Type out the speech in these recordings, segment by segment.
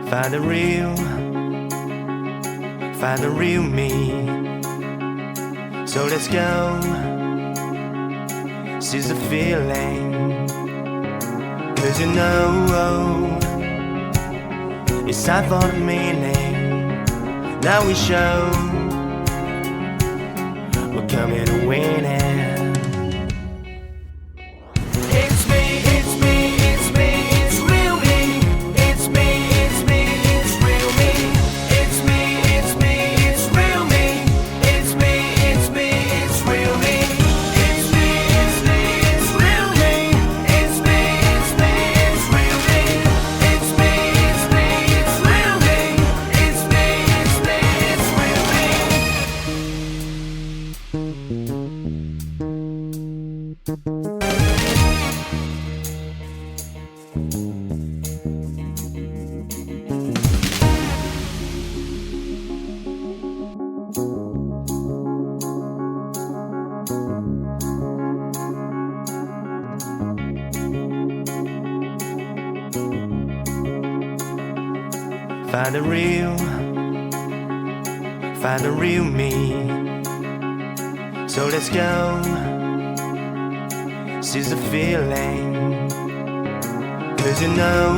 Find the real me. So let's go, seize the feeling. 'Cause you know it's time for the meaning. Now we show we're coming to win it. Find the real me. So let's go, seize the feeling. 'Cause you know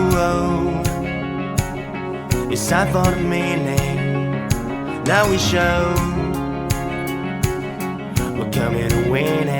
it's time for the meaning. Now we show we're coming to win it.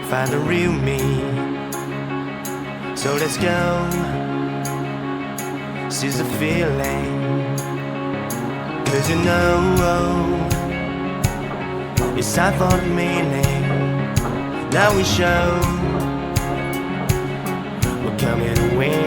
Find the real me. So let's go, seize the feeling. 'Cause you know it's time for the meaning. Now we show we're coming to win.